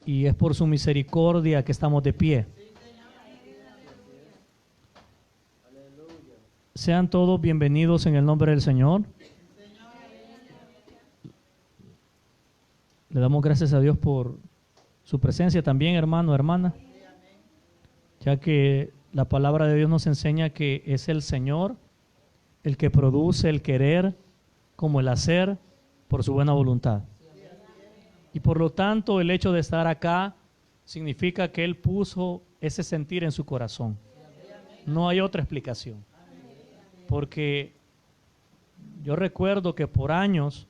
y es por su misericordia que estamos de pie. Sean todos bienvenidos en el nombre del Señor. Le damos gracias a Dios por su presencia también, hermano, hermana, ya que la palabra de Dios nos enseña que es el Señor el que produce el querer como el hacer por su buena voluntad. Y por lo tanto, el hecho de estar acá significa que Él puso ese sentir en su corazón. No hay otra explicación. Porque yo recuerdo que por años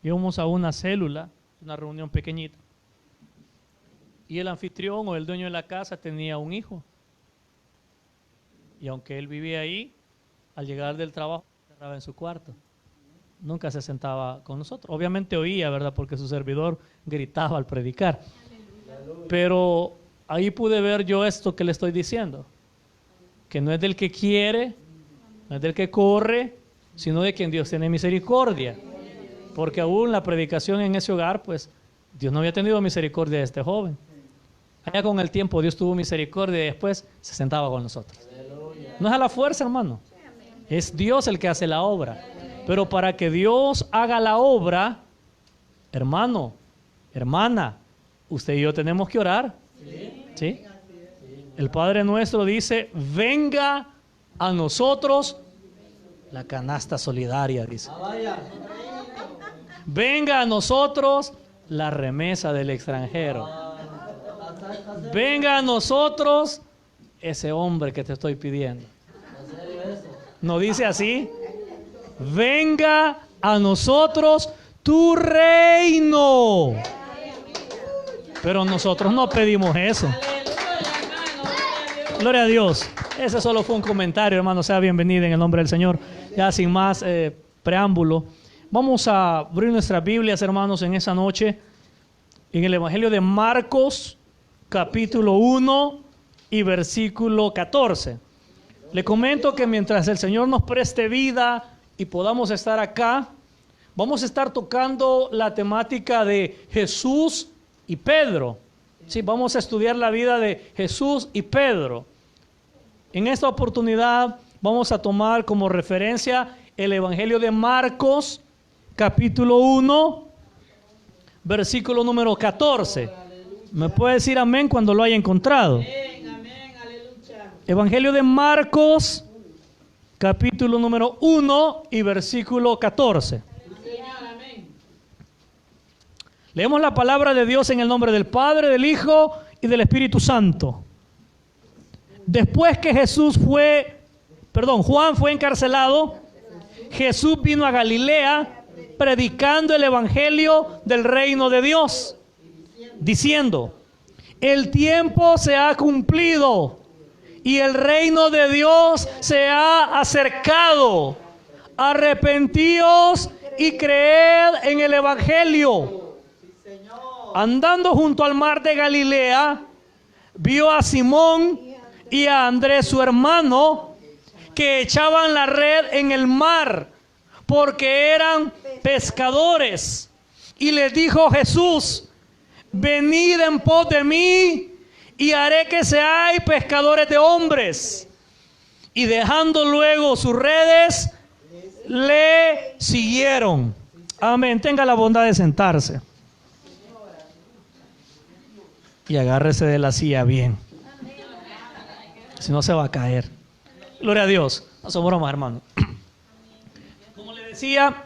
íbamos a una célula, una reunión pequeñita, y el anfitrión o el dueño de la casa tenía un hijo. Y aunque él vivía ahí, al llegar del trabajo, se cerraba en su cuarto. Nunca se sentaba con nosotros. Obviamente oía, ¿verdad? Porque su servidor gritaba al predicar. Pero ahí pude ver yo esto que le estoy diciendo. Que no es del que quiere, no es del que corre, sino de quien Dios tiene misericordia. Porque aún la predicación en ese hogar, pues, Dios no había tenido misericordia de este joven. Allá con el tiempo Dios tuvo misericordia y después se sentaba con nosotros. No es a la fuerza, hermano. Es Dios el que hace la obra. Pero para que Dios haga la obra, hermano, hermana, usted y yo tenemos que orar. ¿Sí? El Padre nuestro dice, venga a nosotros la canasta solidaria, dice. Venga a nosotros la remesa del extranjero. Venga a nosotros ese hombre que te estoy pidiendo. ¿No dice así? Venga a nosotros tu reino. Pero nosotros no pedimos eso. Gloria a Dios. Ese solo fue un comentario, hermano. Sea bienvenido en el nombre del Señor. Ya sin más preámbulo, vamos a abrir nuestras Biblias, hermanos, en esa noche, en el Evangelio de Marcos, capítulo 1 y versículo 14. Le comento que mientras el Señor nos preste vida y podamos estar acá, vamos a estar tocando la temática de Jesús y Pedro. Sí, vamos a estudiar la vida de Jesús y Pedro. En esta oportunidad vamos a tomar como referencia el Evangelio de Marcos, capítulo 1, versículo número 14. ¿Me puede decir amén cuando lo haya encontrado? Evangelio de Marcos, capítulo número 1 y versículo 14. Leemos la palabra de Dios en el nombre del Padre, del Hijo y del Espíritu Santo. Después que Juan fue encarcelado, Jesús vino a Galilea predicando el evangelio del reino de Dios, diciendo, el tiempo se ha cumplido y el reino de Dios se ha acercado. Arrepentíos y creed en el evangelio. Andando junto al mar de Galilea, vio a Simón y a Andrés su hermano, que echaban la red en el mar, porque eran pescadores. Y les dijo Jesús, venid en pos de mí, y haré que seáis pescadores de hombres. Y dejando luego sus redes, le siguieron. Amén. Tenga la bondad de sentarse. Y agárrese de la silla bien. Si no se va a caer. Gloria a Dios. No son bromas, hermano. Como le decía,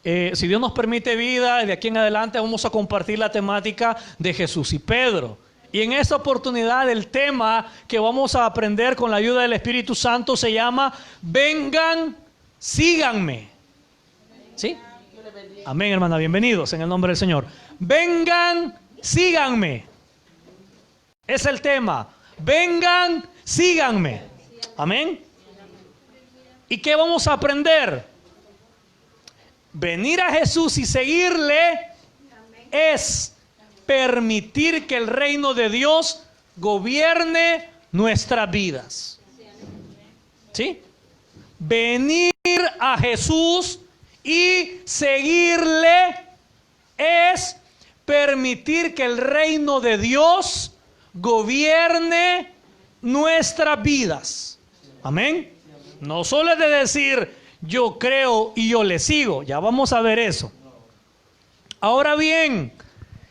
si Dios nos permite vida, de aquí en adelante vamos a compartir la temática de Jesús y Pedro. Y en esta oportunidad el tema que vamos a aprender con la ayuda del Espíritu Santo se llama vengan, síganme. ¿Sí? Amén, hermana. Bienvenidos en el nombre del Señor. Vengan, síganme. Es el tema. Vengan, síganme. Amén. ¿Y qué vamos a aprender? Venir a Jesús y seguirle es permitir que el reino de Dios gobierne nuestras vidas. ¿Sí? Venir a Jesús y seguirle es permitir que el reino de Dios gobierne nuestras vidas. Amén. No solo es de decir yo creo y yo le sigo. Ya vamos a ver eso. Ahora bien,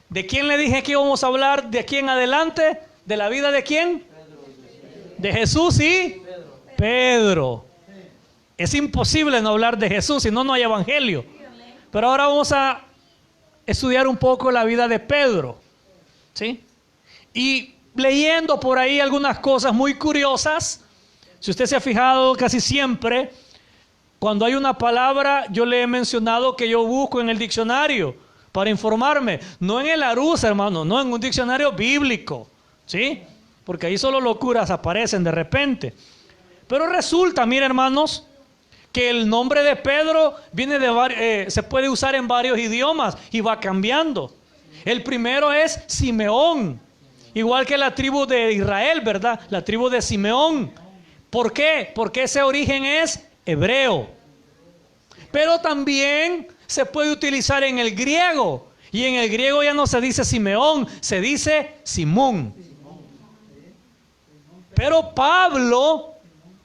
¿de quién le dije que íbamos a hablar de aquí en adelante? ¿De la vida de quién? De Jesús y Pedro. Es imposible no hablar de Jesús, si no, no hay evangelio. Pero ahora vamos a estudiar un poco la vida de Pedro, ¿sí? Y leyendo por ahí algunas cosas muy curiosas. Si usted se ha fijado, casi siempre cuando hay una palabra, yo le he mencionado que yo busco en el diccionario para informarme. No en el Arusa, hermano, no en un diccionario bíblico, ¿sí? Porque ahí solo locuras aparecen de repente. Pero resulta, mire, hermanos, que el nombre de Pedro viene de se puede usar en varios idiomas y va cambiando. El primero es Simeón, igual que la tribu de Israel, ¿verdad? La tribu de Simeón. ¿Por qué? Porque ese origen es hebreo. Pero también se puede utilizar en el griego. Y en el griego ya no se dice Simeón, se dice Simón. Pero Pablo,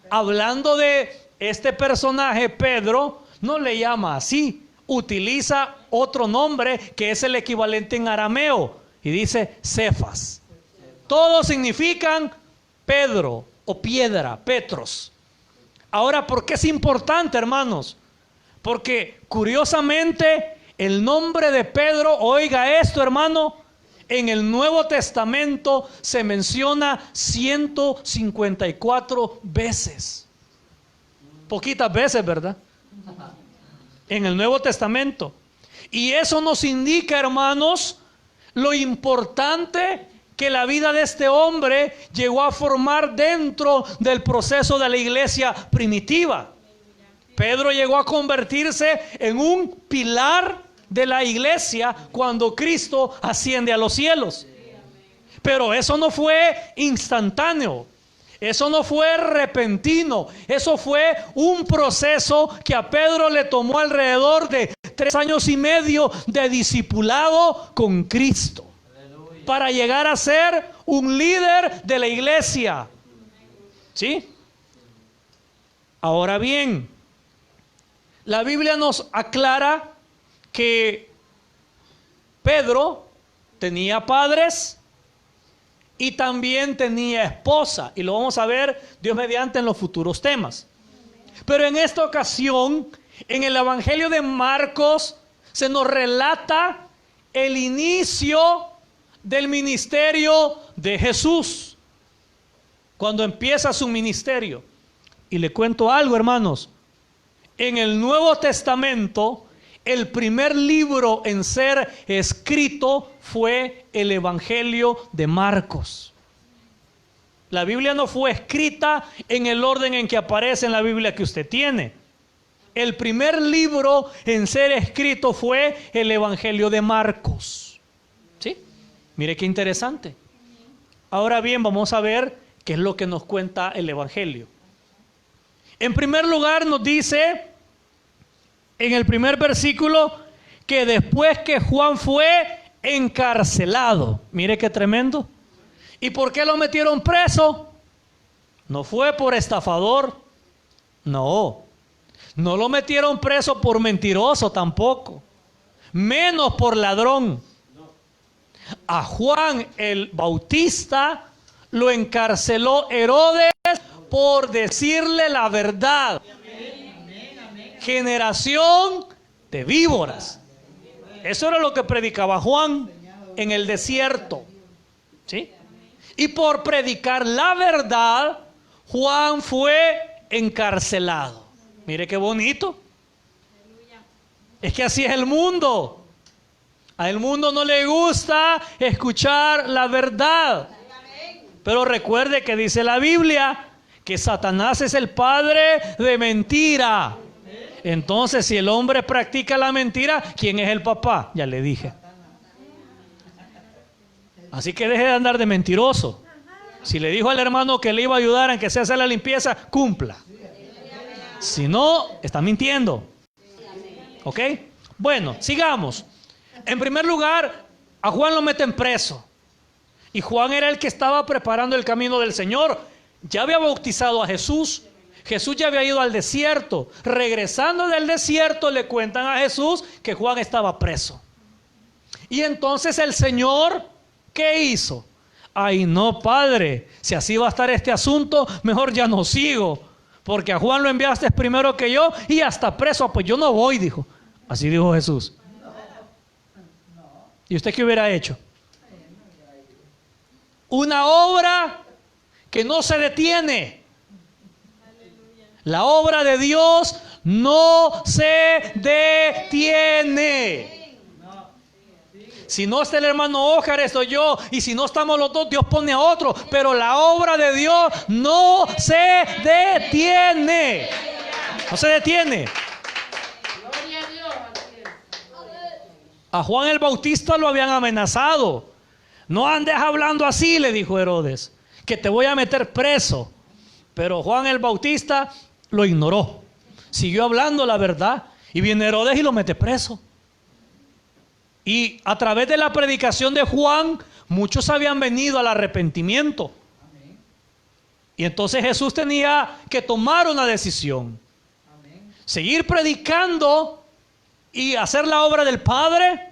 hablando de este personaje, Pedro, no le llama así. Utiliza otro nombre que es el equivalente en arameo. Y dice Cefas. Todos significan Pedro o piedra, Petros. Ahora, ¿por qué es importante, hermanos? Porque curiosamente el nombre de Pedro, oiga esto, hermano, en el Nuevo Testamento se menciona 154 veces. Poquitas veces, ¿verdad? En el Nuevo Testamento. Y eso nos indica, hermanos, lo importante que la vida de este hombre llegó a formar dentro del proceso de la iglesia primitiva. Pedro llegó a convertirse en un pilar de la iglesia cuando Cristo asciende a los cielos. Pero eso no fue instantáneo. Eso no fue repentino. Eso fue un proceso que a Pedro le tomó alrededor de 3 años y medio de discipulado con Cristo. Para llegar a ser un líder de la iglesia. ¿Sí? Ahora bien, la Biblia nos aclara que Pedro tenía padres y también tenía esposa. Y lo vamos a ver, Dios mediante, en los futuros temas. Pero en esta ocasión, en el Evangelio de Marcos, se nos relata el inicio del ministerio de Jesús. Cuando empieza su ministerio. Y le cuento algo, hermanos. En el Nuevo Testamento, el primer libro en ser escrito fue el Evangelio de Marcos. La Biblia no fue escrita en el orden en que aparece en la Biblia que usted tiene. El primer libro en ser escrito fue el Evangelio de Marcos. ¿Sí? Mire qué interesante. Ahora bien, vamos a ver qué es lo que nos cuenta el Evangelio. En primer lugar nos dice en el primer versículo que después que Juan fue encarcelado. Mire qué tremendo. ¿Y por qué lo metieron preso? No fue por estafador. No. No lo metieron preso por mentiroso tampoco. Menos por ladrón. A Juan el Bautista lo encarceló Herodes por decirle la verdad. Generación de víboras. Eso era lo que predicaba Juan en el desierto. ¿Sí? Y por predicar la verdad, Juan fue encarcelado. Mire qué bonito. Es que así es el mundo. Al mundo no le gusta escuchar la verdad. Pero recuerde que dice la Biblia que Satanás es el padre de mentira. Entonces, si el hombre practica la mentira, ¿quién es el papá? Ya le dije. Así que deje de andar de mentiroso. Si le dijo al hermano que le iba a ayudar en que se hace la limpieza, cumpla. Si no, está mintiendo. ¿Ok? Bueno, sigamos. En primer lugar, A Juan lo meten preso. Y Juan era el que estaba preparando el camino del Señor. Ya había bautizado a Jesús. Jesús ya había ido al desierto. Regresando del desierto le cuentan a Jesús que Juan estaba preso. Y entonces el Señor, ¿qué hizo? Ay no, Padre, si así va a estar este asunto, mejor ya no sigo. Porque a Juan lo enviaste primero que yo y hasta preso, pues yo no voy, dijo. Así dijo Jesús. ¿Y usted qué hubiera hecho? Una obra que no se detiene. La obra de Dios no se detiene. Si no está el hermano Óscar, estoy yo. Y si no estamos los dos, Dios pone a otro. Pero la obra de Dios no se detiene. No se detiene. A Juan el Bautista lo habían amenazado. No andes hablando así, le dijo Herodes, que te voy a meter preso. Pero Juan el Bautista lo ignoró. Siguió hablando la verdad. Y viene Herodes y lo mete preso. Y a través de la predicación de Juan, muchos habían venido al arrepentimiento. Y entonces Jesús tenía que tomar una decisión. Seguir predicando y hacer la obra del Padre,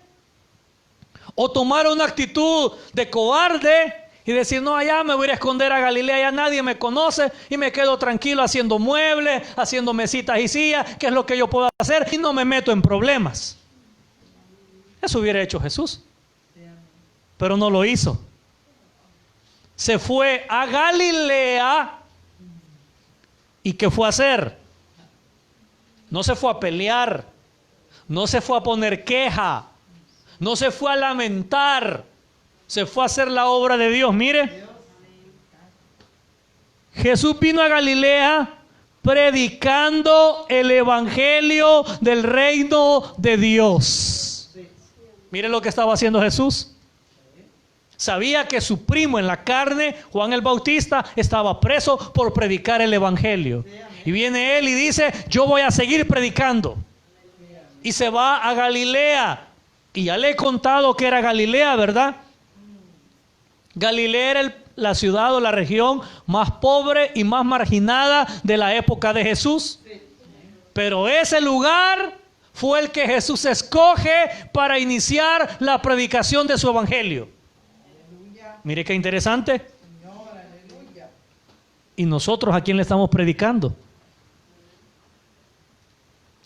o tomar una actitud de cobarde y decir, no, allá me voy a esconder a Galilea, allá nadie me conoce y me quedo tranquilo haciendo muebles, haciendo mesitas y sillas, que es lo que yo puedo hacer, y no me meto en problemas. Eso hubiera hecho Jesús, pero no lo hizo. Se fue a Galilea. ¿Y qué fue a hacer? No se fue a pelear, no se fue a poner queja, no se fue a lamentar, se fue a hacer la obra de Dios. Mire, Jesús vino a Galilea predicando el evangelio del reino de Dios. Mire lo que estaba haciendo Jesús. Sabía que su primo en la carne, Juan el Bautista, estaba preso por predicar el evangelio. Y viene él y dice, yo voy a seguir predicando. Y se va a Galilea. Y ya le he contado que era Galilea, ¿verdad? Galilea era la ciudad o la región más pobre y más marginada de la época de Jesús. Pero ese lugar fue el que Jesús escoge para iniciar la predicación de su evangelio. Mire qué interesante. ¿Y nosotros a quién le estamos predicando?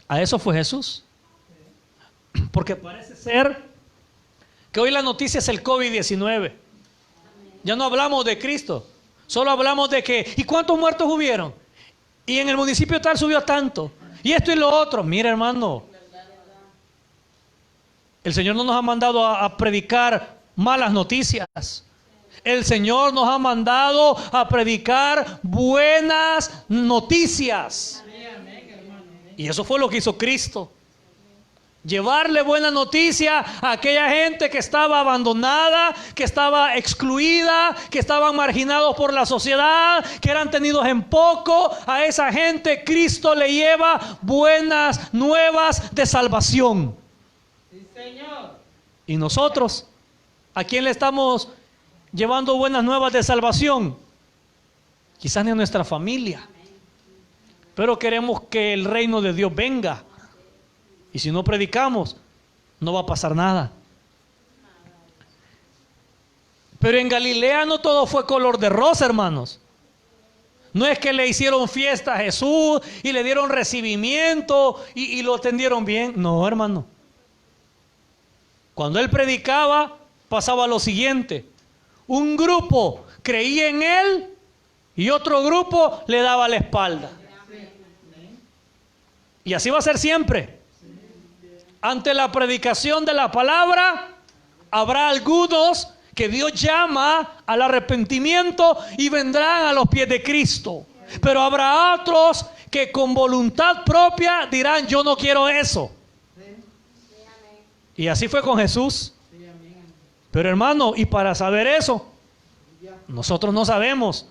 A eso fue Jesús. Porque parece ser que hoy la noticia es el COVID-19. Ya no hablamos de Cristo. Solo hablamos de que, ¿y cuántos muertos hubieron? Y en el municipio tal subió tanto. Y esto y lo otro. Mira, hermano, el Señor no nos ha mandado a predicar malas noticias. El Señor nos ha mandado a predicar buenas noticias. Y eso fue lo que hizo Cristo. Llevarle buena noticia a aquella gente que estaba abandonada, que estaba excluida, que estaban marginados por la sociedad, que eran tenidos en poco. A esa gente Cristo le lleva buenas nuevas de salvación. Sí, Señor. ¿Y nosotros? ¿A quién le estamos llevando buenas nuevas de salvación? Quizás ni a nuestra familia. Pero queremos que el reino de Dios venga. Y si no predicamos, no va a pasar nada. Pero en Galilea no todo fue color de rosa, hermanos. No es que le hicieron fiesta a Jesús y le dieron recibimiento y lo atendieron bien. No, hermano. Cuando él predicaba, pasaba lo siguiente. Un grupo creía en él y otro grupo le daba la espalda. Y así va a ser siempre. Ante la predicación de la palabra, habrá algunos que Dios llama al arrepentimiento y vendrán a los pies de Cristo. Pero habrá otros que con voluntad propia dirán, yo no quiero eso. Y así fue con Jesús. Pero hermano, y para saber eso, nosotros no sabemos.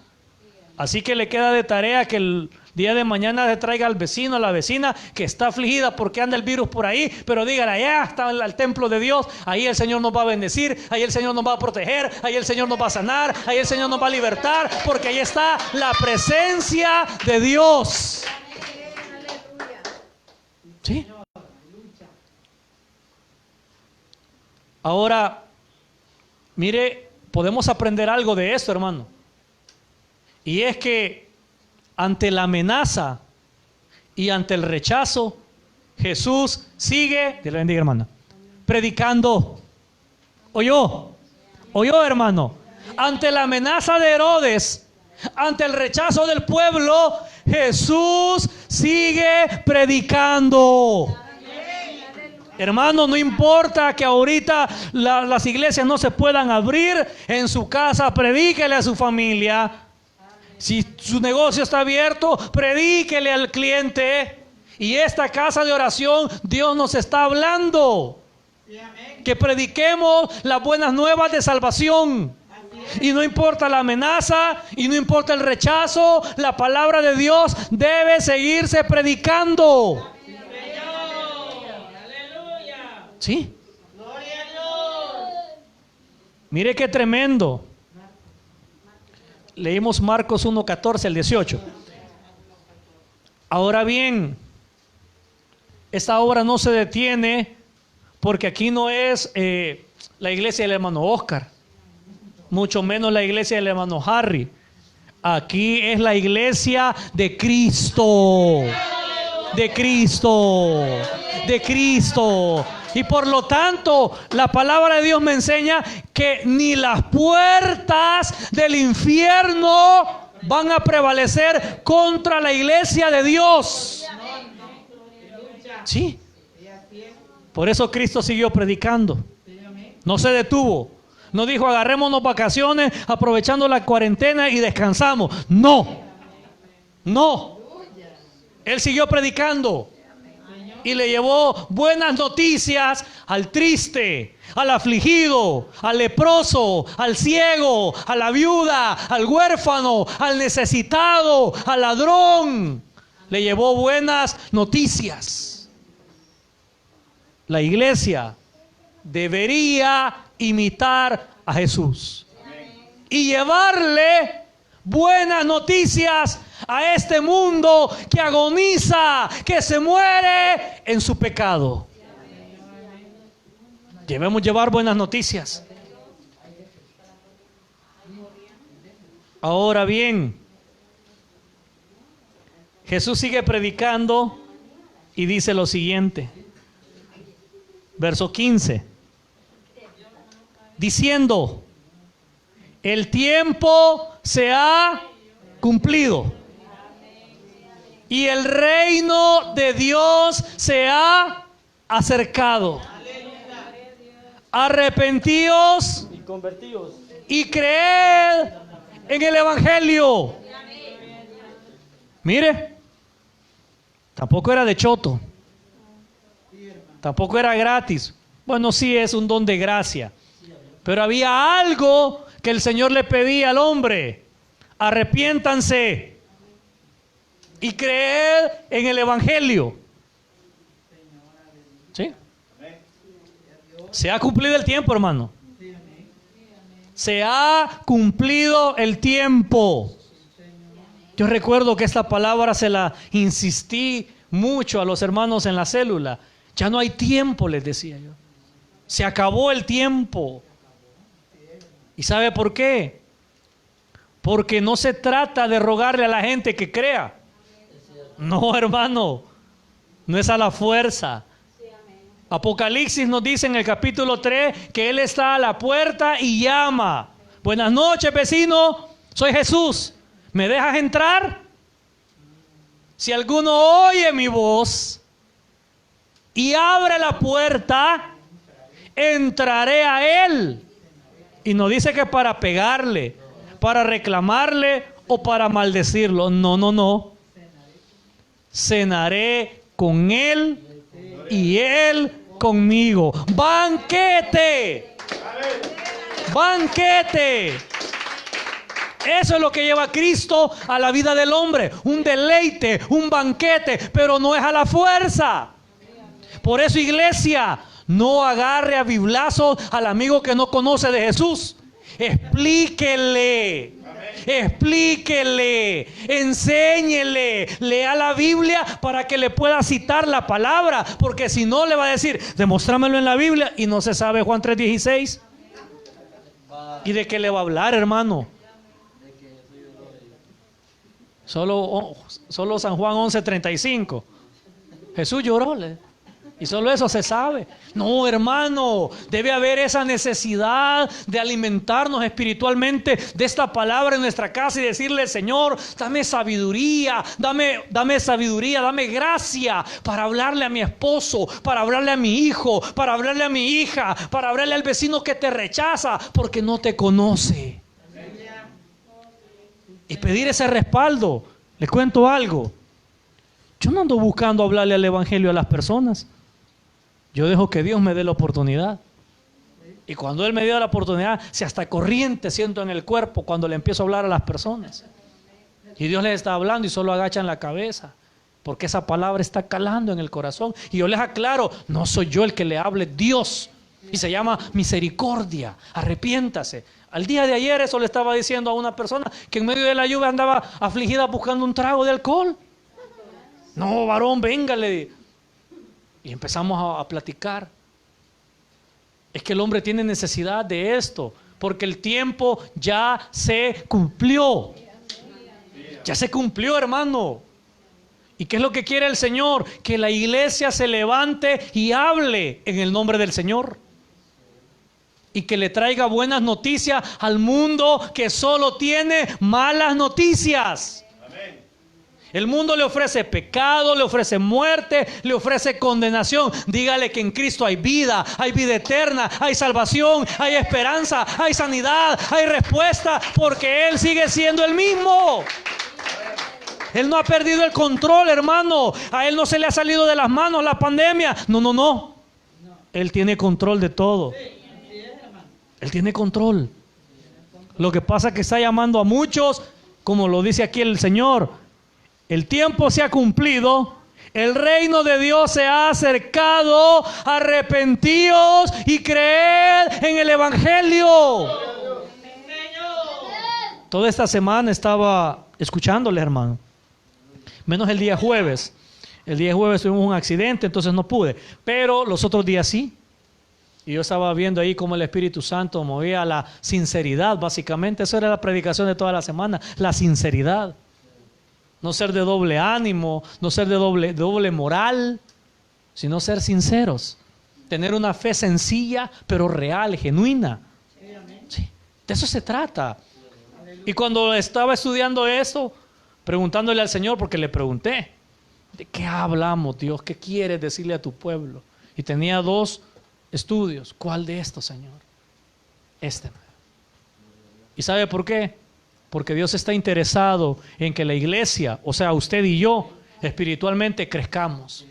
Así que le queda de tarea que Día de mañana le traiga al vecino, a la vecina que está afligida porque anda el virus por ahí, pero dígale, allá está el templo de Dios, ahí el Señor nos va a bendecir, ahí el Señor nos va a proteger, ahí el Señor nos va a sanar, ahí el Señor nos va a libertar, porque ahí está la presencia de Dios. ¿Sí? Ahora, mire, podemos aprender algo de esto, hermano. Y es que ante la amenaza y ante el rechazo, Jesús sigue, Dios le bendiga, hermana, predicando. ¿Oyó? ¿Oyó, hermano? Ante la amenaza de Herodes, ante el rechazo del pueblo, Jesús sigue predicando. Hermano, no importa que ahorita las iglesias no se puedan abrir, en su casa predíquele a su familia. Si su negocio está abierto, predíquele al cliente. Y esta casa de oración, Dios nos está hablando. Que prediquemos las buenas nuevas de salvación. Y no importa la amenaza y no importa el rechazo, la palabra de Dios debe seguirse predicando. ¿Sí? Mire qué tremendo. Leímos Marcos 1:14 al 18. Ahora bien, esta obra no se detiene porque aquí no es la iglesia del hermano Oscar, mucho menos la iglesia del hermano Harry. Aquí es la iglesia de Cristo. De Cristo. De Cristo. Y por lo tanto, la palabra de Dios me enseña que ni las puertas del infierno van a prevalecer contra la iglesia de Dios. Sí. Por eso Cristo siguió predicando. No se detuvo. No dijo, agarrémonos vacaciones, aprovechando la cuarentena y descansamos. No. No. Él siguió predicando. Y le llevó buenas noticias al triste, al afligido, al leproso, al ciego, a la viuda, al huérfano, al necesitado, al ladrón. Le llevó buenas noticias. La iglesia debería imitar a Jesús y llevarle buenas noticias a este mundo que agoniza, que se muere en su pecado. Debemos llevar buenas noticias. Ahora bien, Jesús sigue predicando y dice lo siguiente, verso 15, diciendo, el tiempo se ha cumplido y el reino de Dios se ha acercado. Arrepentíos y convertíos y creed en el Evangelio. Mire, tampoco era de choto, tampoco era gratis. Bueno, sí es un don de gracia, pero había algo que el Señor le pedía al hombre: arrepiéntanse y creed en el Evangelio. ¿Sí? Se ha cumplido el tiempo, hermano. Se ha cumplido el tiempo. Yo recuerdo que esta palabra se la insistí mucho a los hermanos en la célula. Ya no hay tiempo, les decía yo. Se acabó el tiempo. ¿Y sabe por qué? Porque no se trata de rogarle a la gente que crea. No, hermano. No es a la fuerza. Apocalipsis nos dice en el capítulo 3 que Él está a la puerta y llama. Buenas noches, vecino. Soy Jesús. ¿Me dejas entrar? Si alguno oye mi voz y abre la puerta, entraré a Él. Y no dice que para pegarle, para reclamarle o para maldecirlo. No, no, no. Cenaré con Él y Él conmigo. ¡Banquete! ¡Banquete! Eso es lo que lleva a Cristo a la vida del hombre. Un deleite, un banquete, pero no es a la fuerza. Por eso, iglesia, no agarre a biblazos al amigo que no conoce de Jesús. Explíquele. Explíquele, enséñele, lea la Biblia para que le pueda citar la palabra, porque si no le va a decir, demostrámelo en la Biblia, y no se sabe Juan 3:16. ¿Y de qué le va a hablar, hermano? Solo San Juan 11:35. Jesús lloró, y solo eso se sabe. No, hermano, debe haber esa necesidad de alimentarnos espiritualmente de esta palabra en nuestra casa y decirle, Señor, dame sabiduría, dame sabiduría, dame gracia para hablarle a mi esposo, para hablarle a mi hijo, para hablarle a mi hija, para hablarle al vecino que te rechaza porque no te conoce. Y pedir ese respaldo. Les cuento algo. Yo no ando buscando hablarle al evangelio a las personas. Yo dejo que Dios me dé la oportunidad. Y cuando Él me dio la oportunidad, si hasta corriente siento en el cuerpo cuando le empiezo a hablar a las personas. Y Dios les está hablando y solo agachan la cabeza, porque esa palabra está calando en el corazón. Y yo les aclaro, no soy yo el que le hable, Dios. Y se llama misericordia, arrepiéntase. Al día de ayer eso le estaba diciendo a una persona que en medio de la lluvia andaba afligida buscando un trago de alcohol. No, varón, véngale. Y empezamos a platicar. Es que el hombre tiene necesidad de esto, porque el tiempo ya se cumplió. Ya se cumplió, hermano. ¿Y qué es lo que quiere el Señor? Que la iglesia se levante y hable en el nombre del Señor. Y que le traiga buenas noticias al mundo que solo tiene malas noticias. El mundo le ofrece pecado, le ofrece muerte, le ofrece condenación. Dígale que en Cristo hay vida eterna, hay salvación, hay esperanza, hay sanidad, hay respuesta, porque Él sigue siendo el mismo. Él no ha perdido el control, hermano. A Él no se le ha salido de las manos la pandemia. No. Él tiene control de todo. Él tiene control. Lo que pasa es que está llamando a muchos, como lo dice aquí el Señor. El tiempo se ha cumplido, el reino de Dios se ha acercado, arrepentíos y creed en el evangelio. Toda esta semana estaba escuchándole, hermano, menos el día jueves. El día jueves tuvimos un accidente, entonces no pude, pero los otros días sí. Y yo estaba viendo ahí cómo el Espíritu Santo movía la sinceridad, básicamente. Eso era la predicación de toda la semana, la sinceridad. No ser de doble ánimo, no ser de doble moral, sino ser sinceros. Tener una fe sencilla, pero real, genuina. Sí, de eso se trata. Y cuando estaba estudiando eso, preguntándole al Señor, porque le pregunté, ¿de qué hablamos, Dios? ¿Qué quieres decirle a tu pueblo? Y tenía 2 estudios. ¿Cuál de estos, Señor? Este. ¿Y sabe por qué? Porque Dios está interesado en que la iglesia, o sea, usted y yo, espiritualmente crezcamos.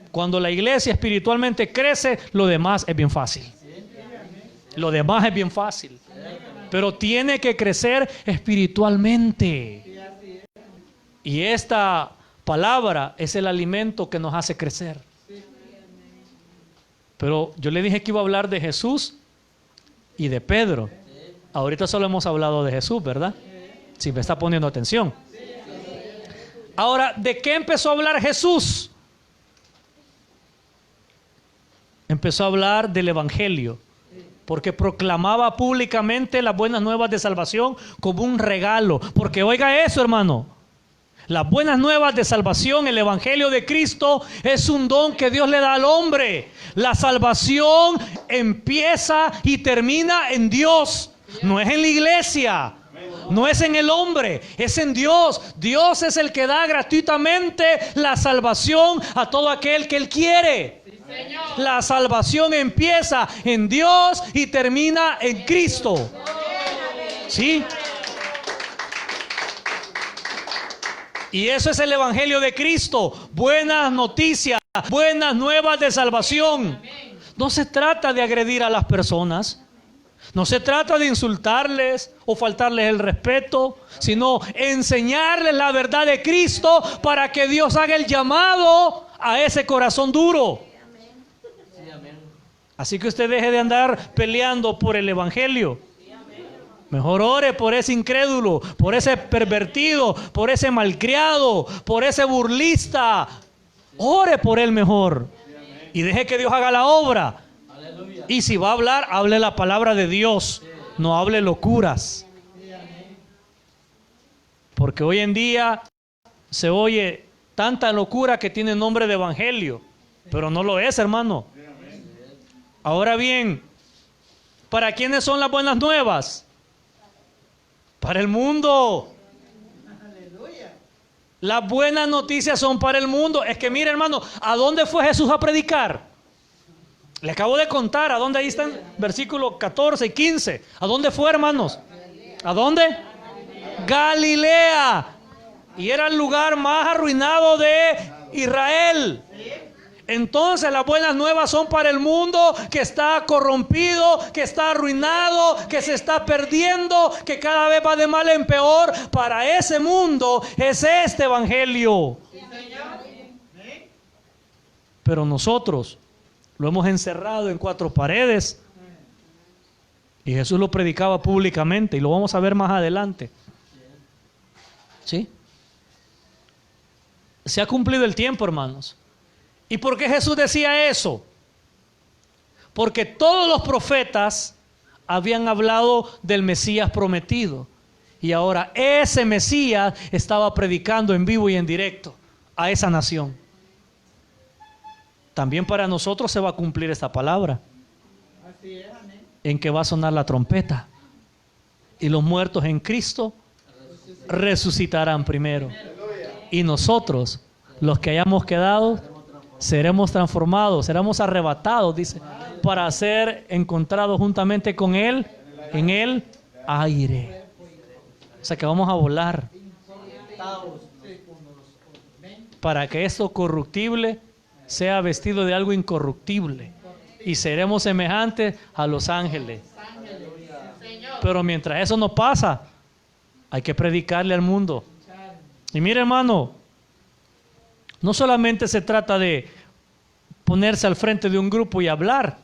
Cuando la iglesia espiritualmente crece, lo demás es bien fácil. Lo demás es bien fácil. Pero tiene que crecer espiritualmente. Y esta palabra es el alimento que nos hace crecer. Pero yo le dije que iba a hablar de Jesús y de Pedro. Ahorita solo hemos hablado de Jesús, ¿verdad? Si me está poniendo atención. Ahora, ¿de qué empezó a hablar Jesús? Empezó a hablar del evangelio, porque proclamaba públicamente las buenas nuevas de salvación como un regalo. Porque oiga eso, hermano, las buenas nuevas de salvación, el evangelio de Cristo, es un don que Dios le da al hombre. La salvación empieza y termina en Dios. No es en la iglesia, no es en el hombre, es en Dios. Dios es el que da gratuitamente la salvación a todo aquel que Él quiere. La salvación empieza en Dios y termina en Cristo. ¿Sí? Y eso es el evangelio de Cristo. Buenas noticias, buenas nuevas de salvación. No se trata de agredir a las personas. No se trata de insultarles o faltarles el respeto, sino enseñarles la verdad de Cristo para que Dios haga el llamado a ese corazón duro. Así que usted deje de andar peleando por el evangelio. Mejor ore por ese incrédulo, por ese pervertido, por ese malcriado, por ese burlista. Ore por él mejor. Y deje que Dios haga la obra. Y si va a hablar, hable la palabra de Dios. No hable locuras. Porque hoy en día se oye tanta locura que tiene nombre de evangelio. Pero no lo es, hermano. Ahora bien, ¿para quiénes son las buenas nuevas? Para el mundo. Las buenas noticias son para el mundo. Es que mire, hermano, ¿a dónde fue Jesús a predicar? Le acabo de contar, ¿a dónde? Ahí están versículos 14 y 15. ¿A dónde fue, hermanos? ¿A dónde? Galilea. Y era el lugar más arruinado de Israel. Entonces las buenas nuevas son para el mundo que está corrompido, que está arruinado, que se está perdiendo, que cada vez va de mal en peor. Para ese mundo es este evangelio. Pero nosotros lo hemos encerrado en 4 paredes. Y Jesús lo predicaba públicamente y lo vamos a ver más adelante. ¿Sí? Se ha cumplido el tiempo, hermanos. ¿Y por qué Jesús decía eso? Porque todos los profetas habían hablado del Mesías prometido. Y ahora ese Mesías estaba predicando en vivo y en directo a esa nación. También para nosotros se va a cumplir esta palabra. En que va a sonar la trompeta. Y los muertos en Cristo resucitarán primero. Y nosotros, los que hayamos quedado, seremos transformados, seremos arrebatados, dice, para ser encontrados juntamente con Él en el aire. O sea que vamos a volar. Para que esto corruptible sea vestido de algo incorruptible. Y seremos semejantes a los ángeles. Pero mientras eso no pasa, hay que predicarle al mundo. Y mire, hermano, no solamente se trata de ponerse al frente de un grupo y hablar.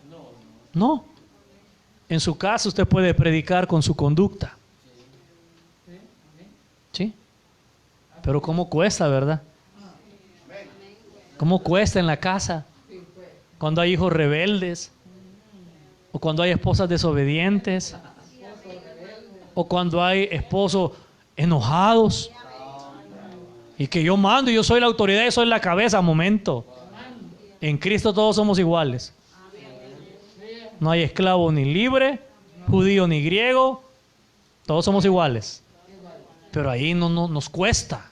No. En su casa usted puede predicar con su conducta. ¿Sí? Pero ¿cómo cuesta, verdad? ¿Cómo cuesta en la casa? Cuando hay hijos rebeldes. O cuando hay esposas desobedientes. O cuando hay esposos enojados. Y que yo mando y yo soy la autoridad y soy la cabeza. Momento. En Cristo todos somos iguales. No hay esclavo ni libre, judío ni griego. Todos somos iguales. Pero ahí nos cuesta.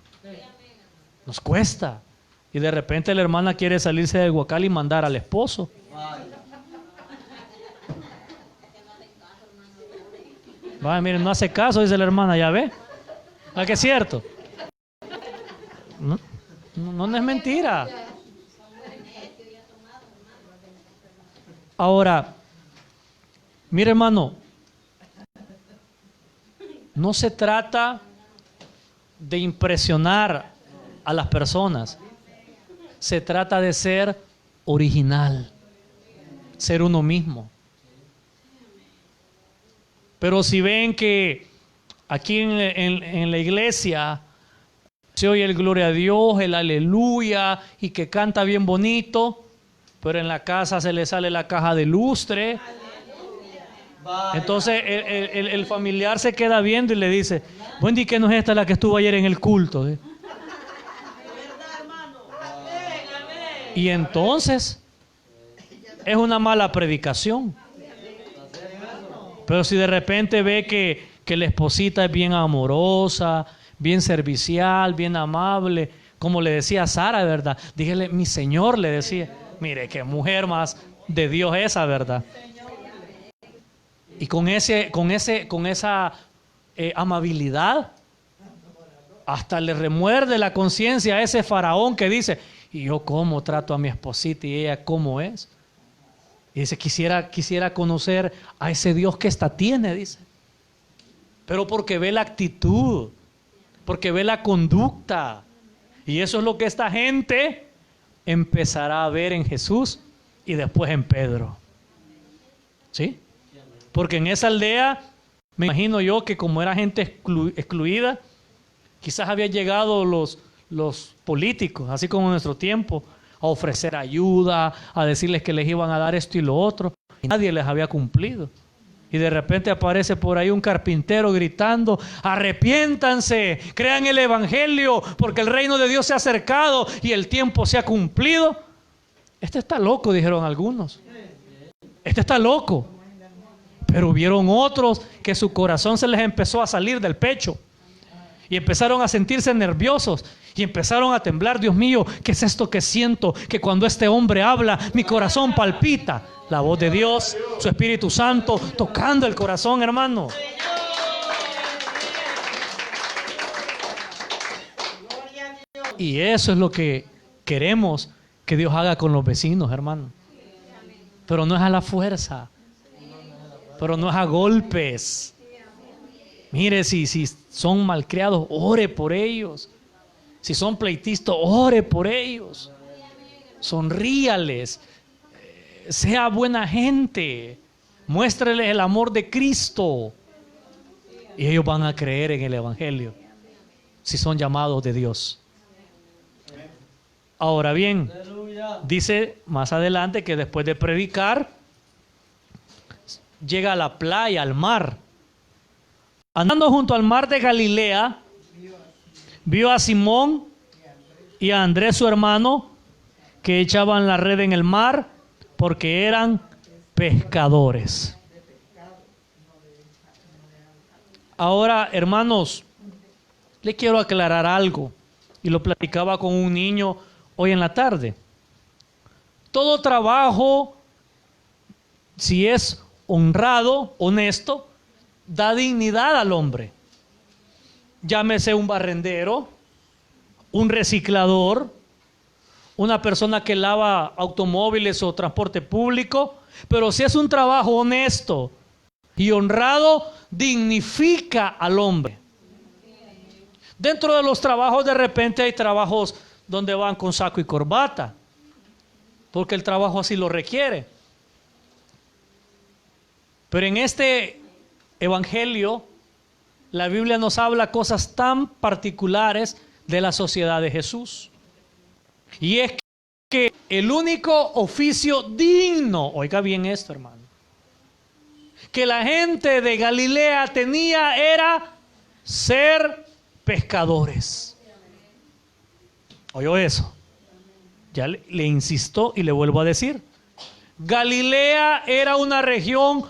Nos cuesta. Y de repente la hermana quiere salirse del huacal y mandar al esposo. Vaya, miren, no hace caso, dice la hermana, ya ve. ¿A que es cierto? No es mentira. Ahora, mire, hermano, no se trata de impresionar a las personas. Se trata de ser original, ser uno mismo. Pero si ven que aquí en la iglesia se oye el gloria a Dios, el aleluya, y que canta bien bonito, pero en la casa se le sale la caja de lustre. Entonces el familiar se queda viendo y le dice: Wendy, ¿qué no es esta la que estuvo ayer en el culto? Y entonces es una mala predicación. Pero si de repente ve que la esposita es bien amorosa, bien servicial, bien amable, como le decía a Sara, ¿verdad? Dígale, mi Señor, le decía. Mire, qué mujer más de Dios esa, ¿verdad? Y con esa amabilidad, hasta le remuerde la conciencia a ese faraón que dice: ¿y yo cómo trato a mi esposita y ella cómo es? Y dice, quisiera conocer a ese Dios que esta tiene, dice. Pero porque ve la actitud, porque ve la conducta. Y eso es lo que esta gente empezará a ver en Jesús y después en Pedro. ¿Sí? Porque en esa aldea, me imagino yo que como era gente excluida, quizás habían llegado los políticos, así como en nuestro tiempo, a ofrecer ayuda, a decirles que les iban a dar esto y lo otro. Y nadie les había cumplido. Y de repente aparece por ahí un carpintero gritando, arrepiéntanse, crean el evangelio, porque el reino de Dios se ha acercado y el tiempo se ha cumplido. Este está loco, dijeron algunos. Este está loco. Pero hubieron otros que su corazón se les empezó a salir del pecho. Y empezaron a sentirse nerviosos. Y empezaron a temblar. Dios mío, ¿qué es esto que siento? Que cuando este hombre habla, mi corazón palpita. La voz de Dios, su Espíritu Santo, tocando el corazón, hermano. Y eso es lo que queremos que Dios haga con los vecinos, hermano. Pero no es a la fuerza. Pero no es a golpes. Mire, si son malcriados, ore por ellos. Si son pleitistas, ore por ellos. Sonríales. Sea buena gente. Muéstreles el amor de Cristo. Y ellos van a creer en el evangelio. Si son llamados de Dios. Ahora bien, dice más adelante que después de predicar, llega a la playa, al mar. Andando junto al mar de Galilea, vio a Simón y a Andrés su hermano, que echaban la red en el mar, porque eran pescadores. Ahora, hermanos, les quiero aclarar algo, y lo platicaba con un niño hoy en la tarde. Todo trabajo, si es honrado, honesto, da dignidad al hombre. Llámese un barrendero, un reciclador, una persona que lava automóviles o transporte público, pero si es un trabajo honesto y honrado, dignifica al hombre. Dentro de los trabajos de repente hay trabajos donde van con saco y corbata, porque el trabajo así lo requiere. Pero en este evangelio, la Biblia nos habla cosas tan particulares de la sociedad de Jesús. Y es que el único oficio digno, oiga bien esto, hermano, que la gente de Galilea tenía era ser pescadores. ¿Oyó eso? Ya le insisto y le vuelvo a decir. Galilea era una región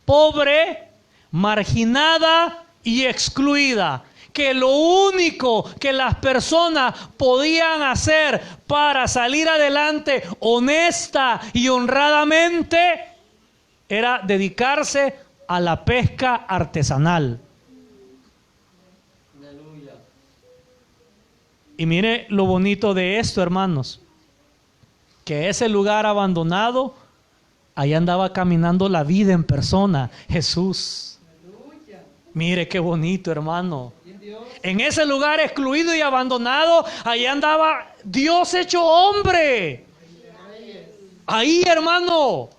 pobre, marginada y excluida, que lo único que las personas podían hacer para salir adelante honesta y honradamente era dedicarse a la pesca artesanal. Y mire lo bonito de esto, hermanos, que ese lugar abandonado, ahí andaba caminando la vida en persona, Jesús. Mire qué bonito, hermano. En ese lugar excluido y abandonado, ahí andaba Dios hecho hombre. Ahí, hermano.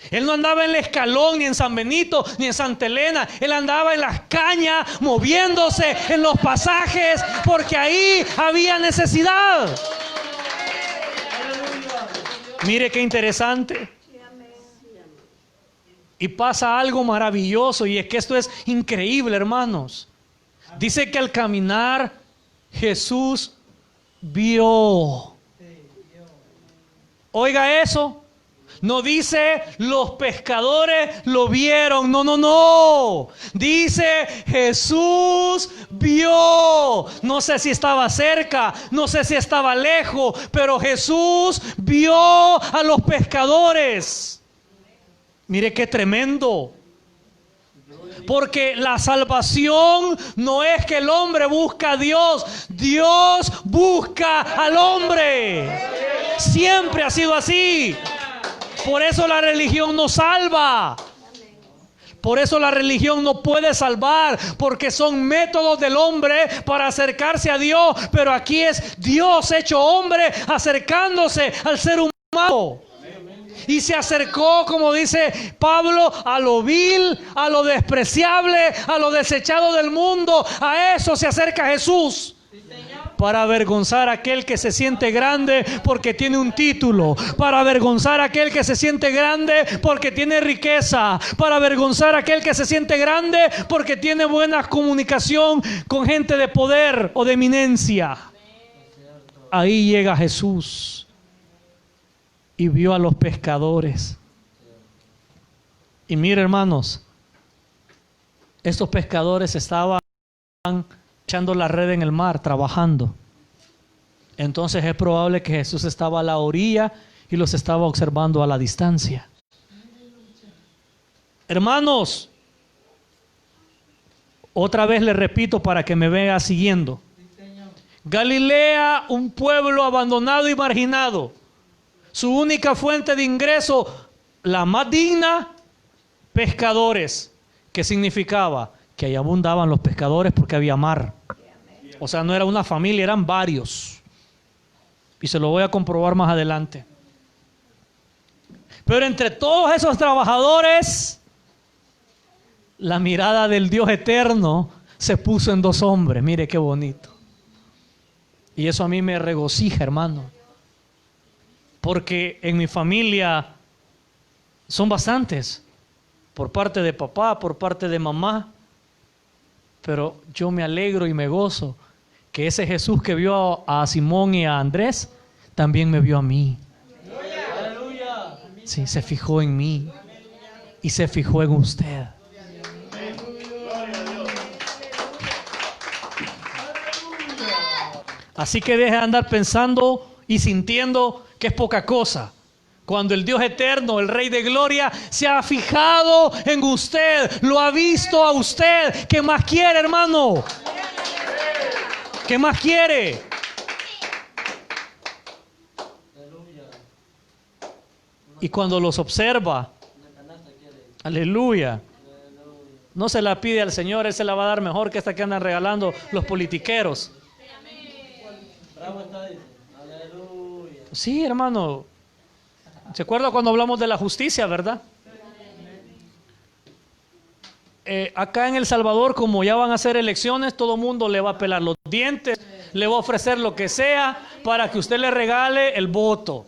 Él no andaba en el Escalón, ni en San Benito, ni en Santa Elena. Él andaba en las cañas, moviéndose en los pasajes, porque ahí había necesidad. Mire qué interesante. Y pasa algo maravilloso, y es que esto es increíble, hermanos. Dice que al caminar Jesús vio. Oiga eso. No dice los pescadores lo vieron. No, no, no. Dice Jesús vio. No sé si estaba cerca, no sé si estaba lejos, pero Jesús vio a los pescadores. Mire qué tremendo. Porque la salvación no es que el hombre busca a Dios, Dios busca al hombre. Siempre ha sido así. Por eso la religión no salva. Por eso la religión no puede salvar, porque son métodos del hombre para acercarse a Dios. Pero aquí es Dios hecho hombre acercándose al ser humano. Y se acercó, como dice Pablo, a lo vil, a lo despreciable, a lo desechado del mundo. A eso se acerca Jesús. Para avergonzar a aquel que se siente grande porque tiene un título. Para avergonzar a aquel que se siente grande porque tiene riqueza. Para avergonzar a aquel que se siente grande porque tiene buena comunicación con gente de poder o de eminencia. Ahí llega Jesús y vio a los pescadores. Y mire, hermanos, estos pescadores estaban echando la red en el mar, trabajando. Entonces es probable que Jesús estaba a la orilla y los estaba observando a la distancia. Hermanos, otra vez les repito para que me vea siguiendo. Galilea, un pueblo abandonado y marginado. Su única fuente de ingreso, la más digna, pescadores. ¿Qué significaba? Que ahí abundaban los pescadores porque había mar. O sea, no era una familia, eran varios. Y se lo voy a comprobar más adelante. Pero entre todos esos trabajadores, la mirada del Dios eterno se puso en dos hombres. Mire qué bonito. Y eso a mí me regocija, hermano. Porque en mi familia son bastantes. Por parte de papá, por parte de mamá. Pero yo me alegro y me gozo que ese Jesús que vio a Simón y a Andrés, también me vio a mí. Sí, se fijó en mí y se fijó en usted. Así que deje de andar pensando y sintiendo que es poca cosa. Cuando el Dios eterno, el Rey de Gloria, se ha fijado en usted, lo ha visto a usted. ¿Qué más quiere, hermano? ¿Qué más quiere? Y cuando los observa, aleluya, no se la pide al Señor, Él se la va a dar mejor que esta que andan regalando los politiqueros. Sí, hermano. ¿Se acuerda cuando hablamos de la justicia, verdad? Acá en El Salvador, como ya van a hacer elecciones, todo el mundo le va a pelar los dientes, le va a ofrecer lo que sea para que usted le regale el voto.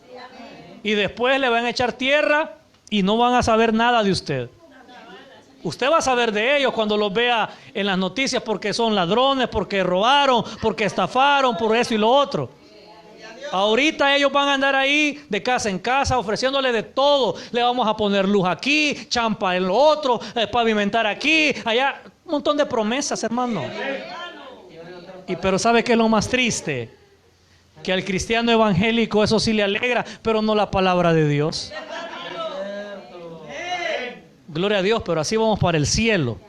Y después le van a echar tierra y no van a saber nada de usted. Usted va a saber de ellos cuando los vea en las noticias porque son ladrones, porque robaron, porque estafaron, por eso y lo otro. Ahorita ellos van a andar ahí de casa en casa ofreciéndole de todo. Le vamos a poner luz aquí, champa en lo otro, pavimentar aquí, allá. Un montón de promesas, hermano. Pero ¿sabe qué es lo más triste? Que al cristiano evangélico eso sí le alegra, pero no la palabra de Dios. Gloria a Dios, pero así vamos para el cielo.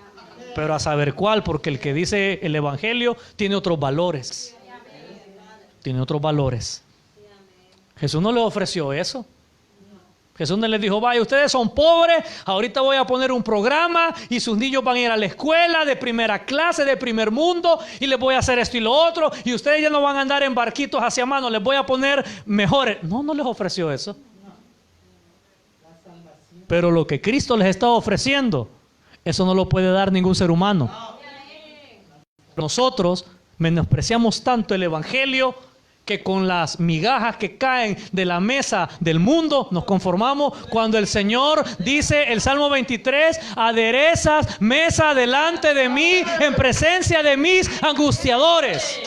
Pero a saber cuál, porque el que dice el evangelio tiene otros valores. Tiene otros valores. Jesús no les ofreció eso. Jesús no les dijo, vaya, ustedes son pobres, ahorita voy a poner un programa y sus niños van a ir a la escuela de primera clase, de primer mundo, y les voy a hacer esto y lo otro, y ustedes ya no van a andar en barquitos hacia mano, les voy a poner mejores. No, no les ofreció eso. Pero lo que Cristo les está ofreciendo, eso no lo puede dar ningún ser humano. Nosotros menospreciamos tanto el evangelio que con las migajas que caen de la mesa del mundo nos conformamos, cuando el Señor dice, el Salmo 23, aderezas mesa delante de mí en presencia de mis angustiadores.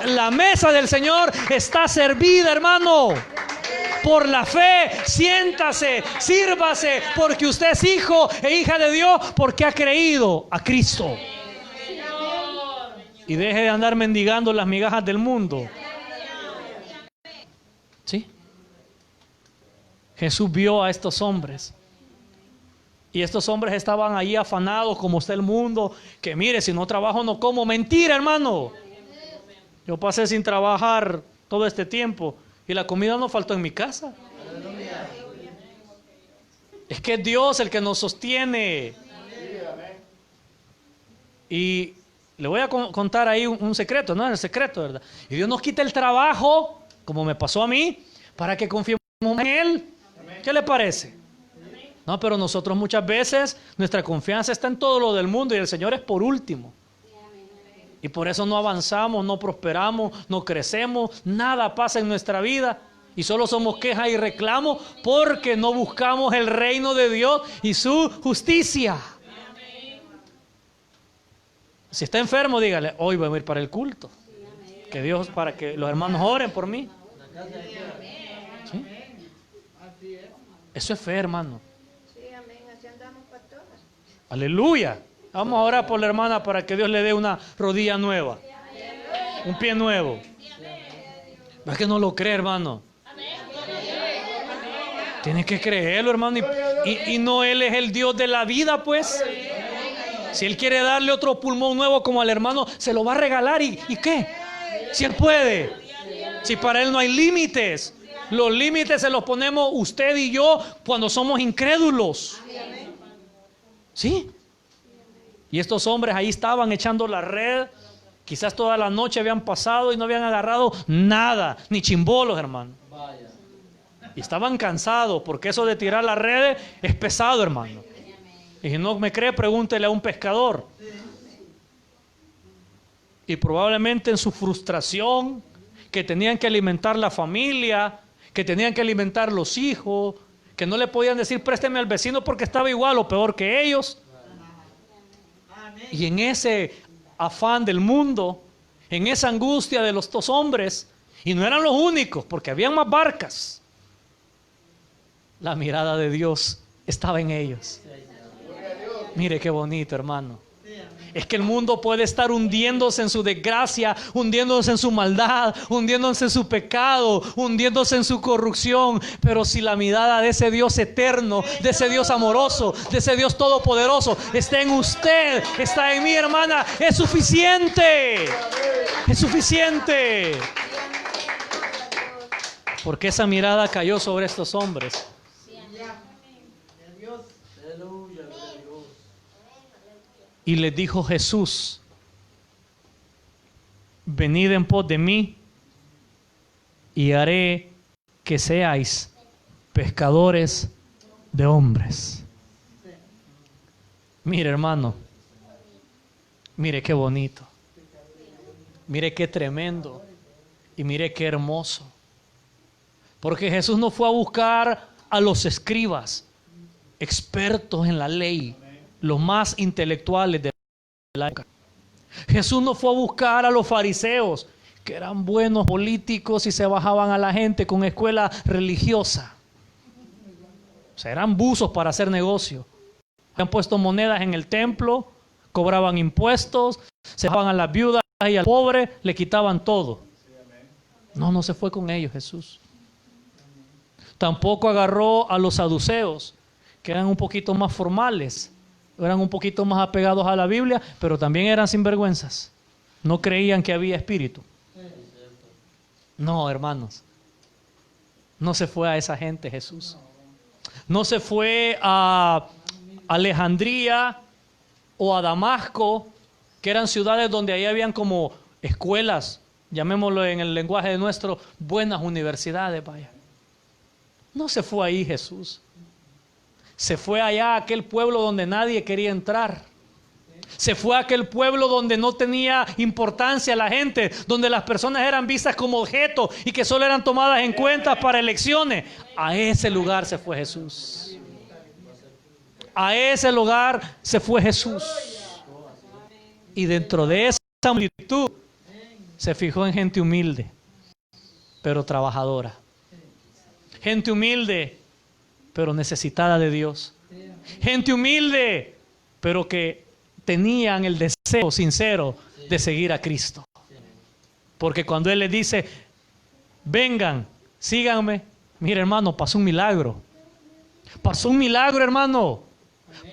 La mesa del Señor está servida, hermano. Por la fe, siéntase, sírvase, porque usted es hijo e hija de Dios, porque ha creído a Cristo. Y deje de andar mendigando las migajas del mundo. ¿Sí? Jesús vio a estos hombres. Y estos hombres estaban ahí afanados como está el mundo. Que mire, si no trabajo no como. Mentira, hermano. Yo pasé sin trabajar todo este tiempo. Y la comida no faltó en mi casa. Es que es Dios el que nos sostiene. Y le voy a contar ahí un secreto, ¿no? El secreto, ¿verdad? Y Dios nos quita el trabajo, como me pasó a mí, para que confiemos en Él. ¿Qué le parece? No, pero nosotros muchas veces, nuestra confianza está en todo lo del mundo y el Señor es por último. Y por eso no avanzamos, no prosperamos, no crecemos, nada pasa en nuestra vida. Y solo somos quejas y reclamos porque no buscamos el reino de Dios y su justicia. Si está enfermo, dígale, hoy voy a ir para el culto. Que Dios, para que los hermanos oren por mí. ¿Sí? Eso es fe, hermano. Aleluya. Vamos a orar por la hermana para que Dios le dé una rodilla nueva. Un pie nuevo. ¿No es que no lo cree, hermano? Tienes que creerlo, hermano. Y no Él es el Dios de la vida, pues. Si Él quiere darle otro pulmón nuevo como al hermano, se lo va a regalar. ¿Y qué? Si Él puede. Si para Él no hay límites. Los límites se los ponemos usted y yo cuando somos incrédulos. ¿Sí? Y estos hombres ahí estaban echando la red. Quizás toda la noche habían pasado y no habían agarrado nada. Ni chimbolos, hermano. Y estaban cansados porque eso de tirar la red es pesado, hermano. Y si no me cree, pregúntele a un pescador. Y probablemente en su frustración, que tenían que alimentar la familia, que tenían que alimentar los hijos, que no le podían decir présteme al vecino porque estaba igual o peor que ellos. Y en ese afán del mundo, en esa angustia de los dos hombres, y no eran los únicos, porque habían más barcas, la mirada de Dios estaba en ellos. Mire qué bonito, hermano. Es que el mundo puede estar hundiéndose en su desgracia, hundiéndose en su maldad, hundiéndose en su pecado, hundiéndose en su corrupción. Pero si la mirada de ese Dios eterno, de ese Dios amoroso, de ese Dios todopoderoso está en usted, está en mi hermana, es suficiente. Es suficiente. Porque esa mirada cayó sobre estos hombres. Y les dijo Jesús, venid en pos de mí y haré que seáis pescadores de hombres. Mire, hermano, mire qué bonito, mire qué tremendo y mire qué hermoso. Porque Jesús no fue a buscar a los escribas, expertos en la ley, los más intelectuales de la época. Jesús no fue a buscar a los fariseos, que eran buenos políticos y se bajaban a la gente con escuela religiosa. O sea, eran buzos para hacer negocio. Habían puesto monedas en el templo, cobraban impuestos, se bajaban a las viudas y al pobre, le quitaban todo. No se fue con ellos Jesús. Tampoco agarró a los saduceos, que eran un poquito más formales, eran un poquito más apegados a la Biblia, pero también eran sinvergüenzas. No creían que había espíritu. No, hermanos. No se fue a esa gente Jesús. No se fue a Alejandría o a Damasco, que eran ciudades donde ahí habían como escuelas, llamémoslo en el lenguaje de nuestro, buenas universidades, vaya. No se fue ahí Jesús. Se fue allá a aquel pueblo donde nadie quería entrar. Se fue a aquel pueblo donde no tenía importancia la gente, donde las personas eran vistas como objetos y que solo eran tomadas en cuenta para elecciones. A ese lugar se fue Jesús. A ese lugar se fue Jesús. Y dentro de esa multitud se fijó en gente humilde, pero trabajadora. Gente humilde, pero necesitada de Dios. Gente humilde, pero que tenían el deseo sincero de seguir a Cristo. Porque cuando Él les dice, vengan, síganme, mire hermano, pasó un milagro. Pasó un milagro, hermano.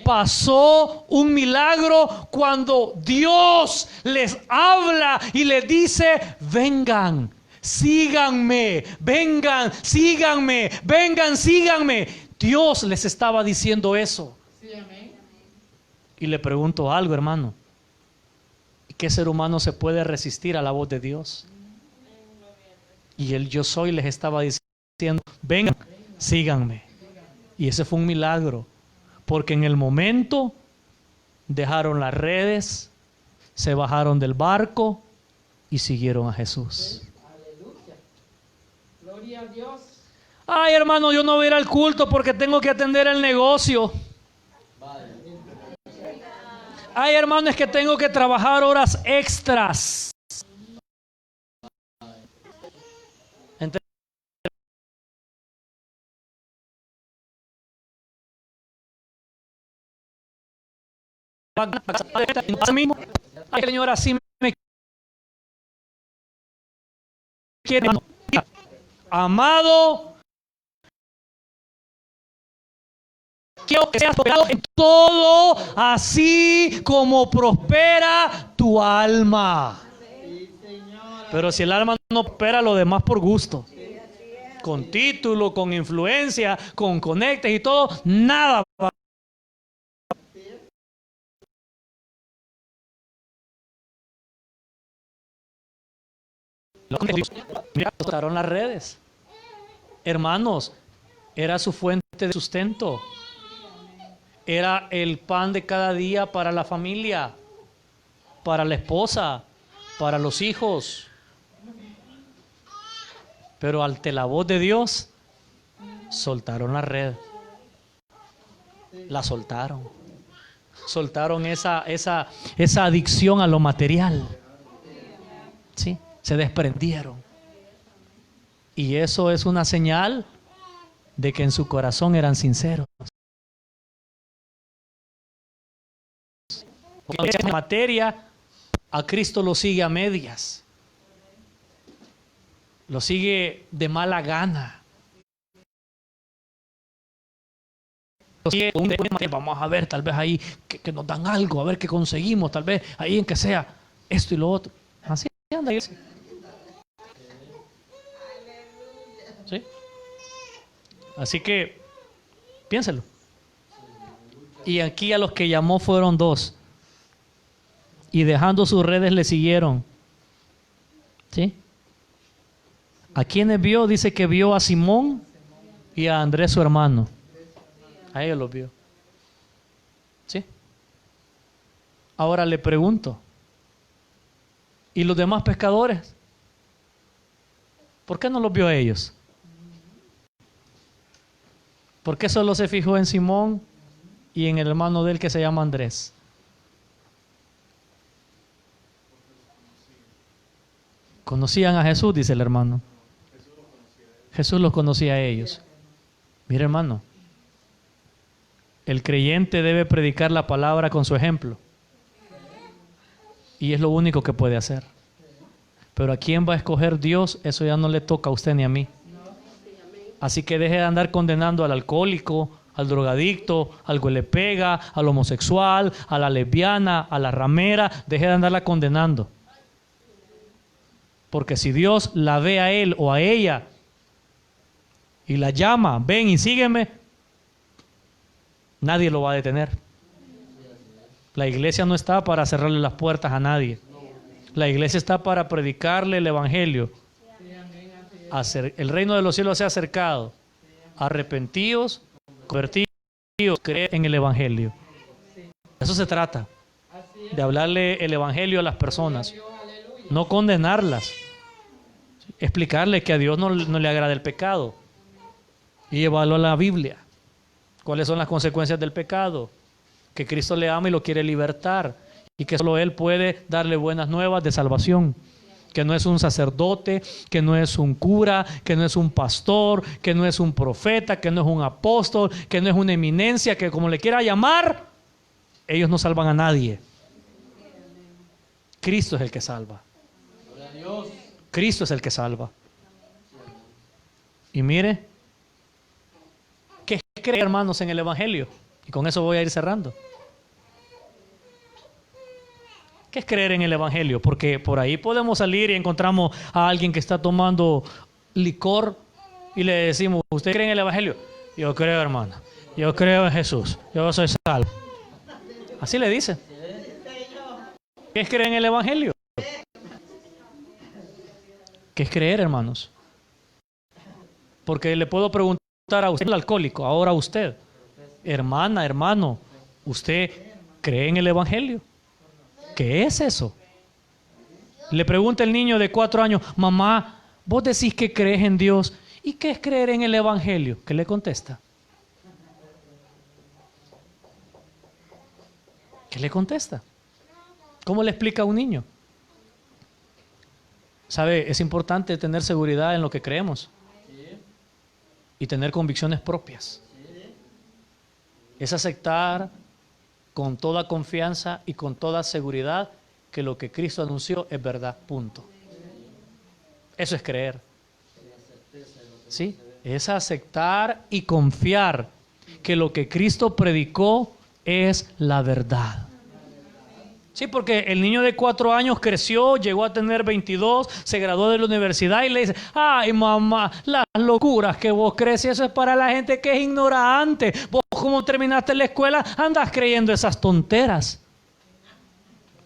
Pasó un milagro cuando Dios les habla y les dice, vengan, síganme, vengan, síganme, vengan, síganme. Dios les estaba diciendo eso. Y le pregunto algo, hermano. ¿Qué ser humano se puede resistir a la voz de Dios? Y el yo soy les estaba diciendo, vengan, síganme. Y ese fue un milagro, porque en el momento dejaron las redes, se bajaron del barco y siguieron a Jesús. Aleluya. Gloria a Dios. Ay, hermano, yo no voy a ir al culto porque tengo que atender el negocio. Ay, hermano, es que tengo que trabajar horas extras. Ay, Señor, así me quiere. Amado, quiero que seas prosperado en todo, así como prospera tu alma. Pero si el alma no prospera, lo demás por gusto. Con título, con influencia, con conectes y todo, nada va. Mira, soltaron las redes. Hermanos, era su fuente de sustento. Era el pan de cada día para la familia, para la esposa, para los hijos. Pero ante la voz de Dios, soltaron la red. La soltaron. Soltaron esa adicción a lo material. ¿Sí? Se desprendieron. Y eso es una señal de que en su corazón eran sinceros. Porque en materia, a Cristo lo sigue a medias. Lo sigue de mala gana. Lo sigue vamos a ver, tal vez ahí que nos dan algo, a ver qué conseguimos, tal vez ahí en que sea esto y lo otro. Así anda. ¿Sí? Así que piénselo. Y aquí a los que llamó fueron 2. Y dejando sus redes le siguieron. ¿Sí? ¿A quiénes vio? Dice que vio a Simón y a Andrés su hermano. A ellos los vio. ¿Sí? Ahora le pregunto, ¿y los demás pescadores? ¿Por qué no los vio a ellos? ¿Por qué solo se fijó en Simón y en el hermano de él que se llama Andrés? Conocían a Jesús, dice el hermano. Jesús los conocía a ellos. Mira, hermano, el creyente debe predicar la palabra con su ejemplo. Y es lo único que puede hacer. Pero a quién va a escoger Dios, eso ya no le toca a usted ni a mí. Así que deje de andar condenando al alcohólico, al drogadicto, al que le pega, al homosexual, a la lesbiana, a la ramera. Deje de andarla condenando. Porque si Dios la ve a él o a ella y la llama, ven y sígueme, nadie lo va a detener. La iglesia no está para cerrarle las puertas a nadie. La iglesia está para predicarle el evangelio. El reino de los cielos se ha acercado. Arrepentíos, convertidos, creed en el evangelio. Eso se trata. De hablarle el evangelio a las personas. No condenarlas. Explicarle que a Dios no le agrada el pecado. Y llevarlo a la Biblia. ¿Cuáles son las consecuencias del pecado? Que Cristo le ama y lo quiere libertar. Y que solo Él puede darle buenas nuevas de salvación. Que no es un sacerdote, que no es un cura, que no es un pastor, que no es un profeta, que no es un apóstol, que no es una eminencia, que como le quiera llamar, ellos no salvan a nadie. Cristo es el que salva. Cristo es el que salva. Y mire, ¿qué creen, hermanos, en el evangelio? Y con eso voy a ir cerrando. ¿Qué es creer en el evangelio? Porque por ahí podemos salir y encontramos a alguien que está tomando licor y le decimos, ¿usted cree en el evangelio? Yo creo, hermano. Yo creo en Jesús. Yo soy salvo. Así le dice. ¿Qué es creer en el Evangelio? ¿Qué es creer, hermanos? Porque le puedo preguntar a usted, el alcohólico, ahora a usted, hermana, hermano, ¿usted cree en el Evangelio? ¿Qué es eso? Le pregunta el niño de 4 años, mamá, vos decís que crees en Dios, ¿y qué es creer en el Evangelio? ¿Qué le contesta? ¿Qué le contesta? ¿Cómo le explica a un niño? ¿Sabe? Es importante tener seguridad en lo que creemos y tener convicciones propias. Es aceptar con toda confianza y con toda seguridad que lo que Cristo anunció es verdad, punto. Eso es creer. ¿Sí? Es aceptar y confiar que lo que Cristo predicó es la verdad. Sí, porque el niño de 4 años creció, llegó a tener 22, se graduó de la universidad y le dice, ay mamá, las locuras que vos crees, eso es para la gente que es ignorante. Vos como terminaste la escuela andás creyendo esas tonteras.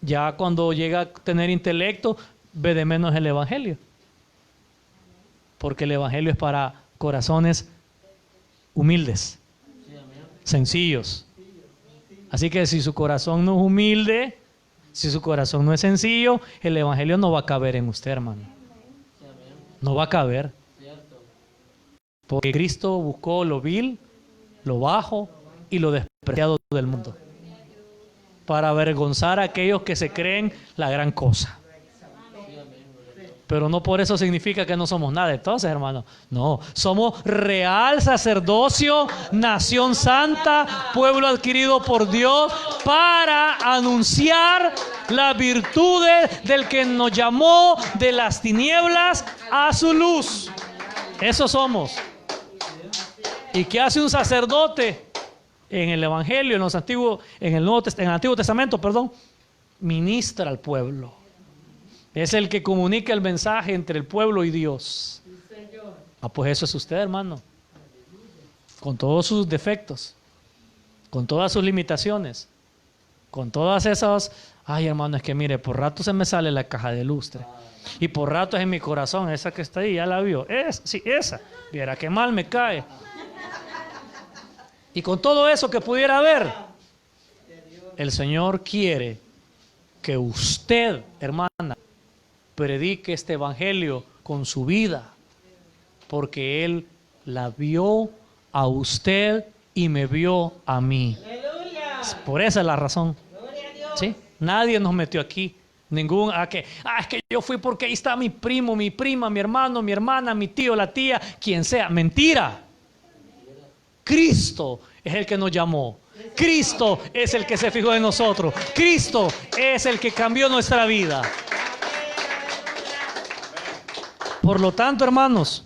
Ya cuando llega a tener intelecto, ve de menos el Evangelio. Porque el Evangelio es para corazones humildes, sencillos. Así que si su corazón no es humilde, si su corazón no es sencillo, el Evangelio no va a caber en usted, hermano. No va a caber. Porque Cristo buscó lo vil, lo bajo y lo despreciado del mundo, para avergonzar a aquellos que se creen la gran cosa. Pero no por eso significa que no somos nada. Entonces, hermano, no. Somos real sacerdocio, nación santa, pueblo adquirido por Dios, para anunciar las virtudes del que nos llamó de las tinieblas a su luz. Eso somos. ¿Y qué hace un sacerdote en el Evangelio, en el Antiguo Testamento, perdón? Ministra al pueblo. Es el que comunica el mensaje entre el pueblo y Dios. Ah, pues eso es usted, hermano. Con todos sus defectos, con todas sus limitaciones, con todas esas... Ay, hermano, es que mire, por rato se me sale la caja de lustre. Y por rato es en mi corazón, esa que está ahí, ya la vio. Sí, esa. Viera qué mal me cae. Y con todo eso que pudiera haber, el Señor quiere que usted, hermana, predique este evangelio con su vida, porque Él la vio a usted y me vio a mí. ¡Aleluya! Por esa es la razón. ¿Sí? Nadie nos metió aquí. Es que yo fui porque ahí está mi primo, mi prima, mi hermano, mi hermana, mi tío, la tía, quien sea. Mentira. Cristo es el que nos llamó. Cristo es el que se fijó en nosotros. Cristo es el que cambió nuestra vida. Por lo tanto, hermanos,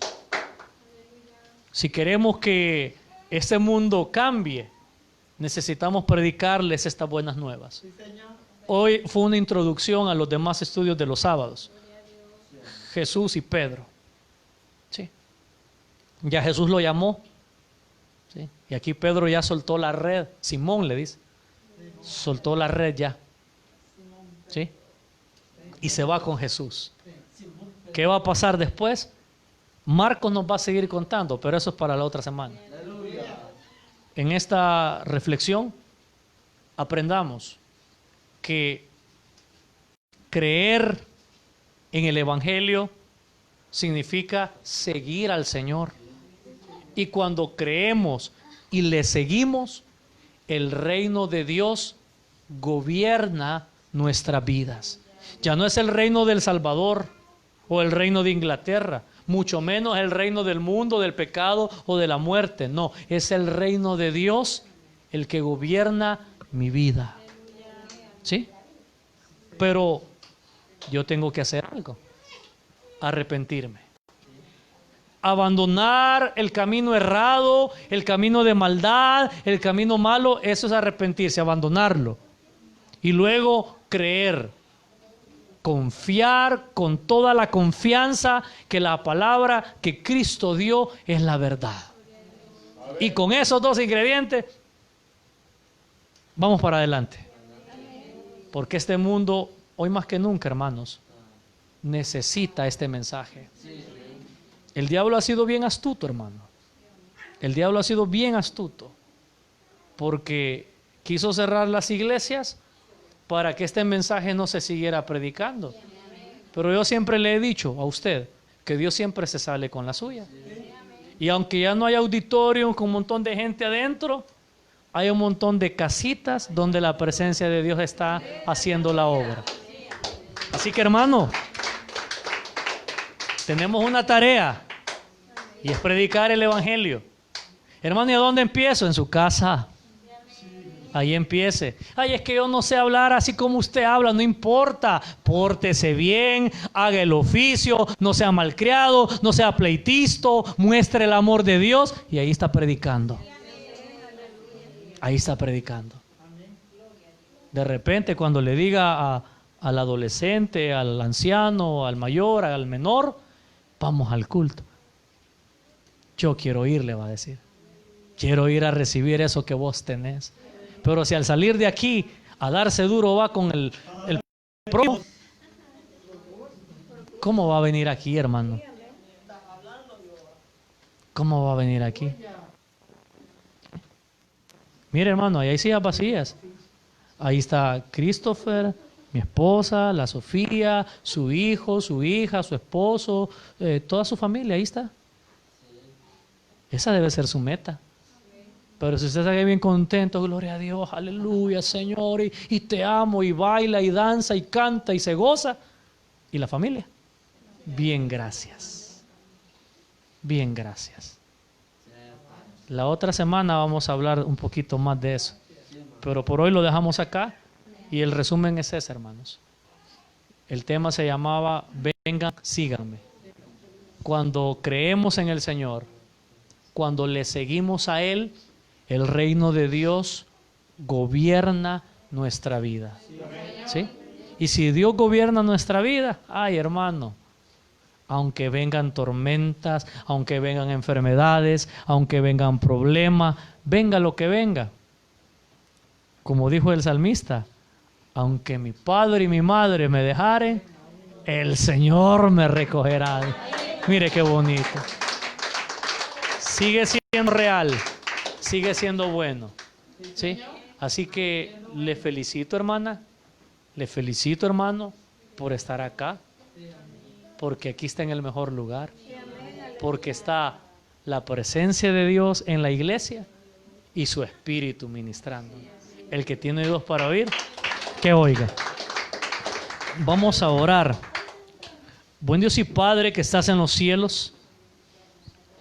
si queremos que este mundo cambie, necesitamos predicarles estas buenas nuevas. Hoy fue una introducción a los demás estudios de los sábados. Jesús y Pedro. ¿Sí? Ya Jesús lo llamó. ¿Sí? Y aquí Pedro ya soltó la red. Simón le dice. Soltó la red ya. ¿Sí? Y se va con Jesús. ¿Qué va a pasar después? Marcos nos va a seguir contando, pero eso es para la otra semana. En esta reflexión aprendamos que creer en el Evangelio significa seguir al Señor. Y cuando creemos y le seguimos, el reino de Dios gobierna nuestras vidas. Ya no es el reino del Salvador o el reino de Inglaterra, mucho menos el reino del mundo, del pecado o de la muerte. No, es el reino de Dios el que gobierna mi vida. ¿Sí? Pero yo tengo que hacer algo. Arrepentirme. Abandonar el camino errado, el camino de maldad, el camino malo, eso es arrepentirse, abandonarlo. Y luego creer. Confiar con toda la confianza que la palabra que Cristo dio es la verdad. Y con esos dos ingredientes, vamos para adelante. Porque este mundo, hoy más que nunca, hermanos, necesita este mensaje. El diablo ha sido bien astuto, hermano. El diablo ha sido bien astuto. Porque quiso cerrar las iglesias para que este mensaje no se siguiera predicando. Pero yo siempre le he dicho a usted que Dios siempre se sale con la suya. Y aunque ya no hay auditorio con un montón de gente adentro, hay un montón de casitas donde la presencia de Dios está haciendo la obra. Así que, hermano, tenemos una tarea y es predicar el evangelio. Hermano, ¿y a dónde empiezo? En su casa. Ahí empiece. Ay, es que yo no sé hablar así como usted habla. No importa. Pórtese bien, haga el oficio, no sea malcriado, no sea pleitisto, muestre el amor de Dios. Y ahí está predicando. Ahí está predicando. De repente, cuando le diga al adolescente, al anciano, al mayor, al menor, vamos al culto. Yo quiero ir, le va a decir. Quiero ir a recibir eso que vos tenés. Pero si al salir de aquí a darse duro va con el prójimo, ¿cómo va a venir aquí, hermano? ¿Cómo va a venir aquí? Mire, hermano, ahí hay sillas vacías. Ahí está Christopher, mi esposa, la Sofía, su hijo, su hija, su esposo, toda su familia, ahí está. Esa debe ser su meta. Pero si usted está bien contento, gloria a Dios, aleluya, Señor, y te amo, y baila, y danza, y canta, y se goza. ¿Y la familia? Bien, gracias. Bien, gracias. La otra semana vamos a hablar un poquito más de eso. Pero por hoy lo dejamos acá. Y el resumen es ese, hermanos. El tema se llamaba vengan, síganme. Cuando creemos en el Señor, cuando le seguimos a Él, el reino de Dios gobierna nuestra vida. ¿Sí? Y si Dios gobierna nuestra vida, ay, hermano, aunque vengan tormentas, aunque vengan enfermedades, aunque vengan problemas, venga lo que venga. Como dijo el salmista, aunque mi padre y mi madre me dejaren, el Señor me recogerá. Mire qué bonito. Sigue siendo real, sigue siendo bueno. ¿Sí? Así que le felicito, hermana, le felicito, hermano, por estar acá. Porque aquí está en el mejor lugar. Porque está la presencia de Dios en la iglesia y su espíritu ministrando. El que tiene oídos para oír, que oiga. Vamos a orar. Buen Dios y Padre que estás en los cielos,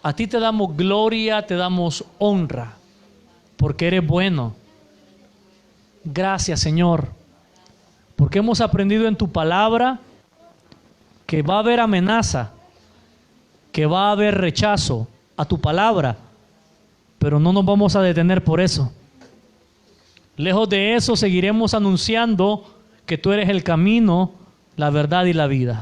a ti te damos gloria, te damos honra, porque eres bueno. Gracias, Señor, porque hemos aprendido en tu palabra que va a haber amenaza, que va a haber rechazo a tu palabra, pero no nos vamos a detener por eso. Lejos de eso, seguiremos anunciando que tú eres el camino, la verdad y la vida.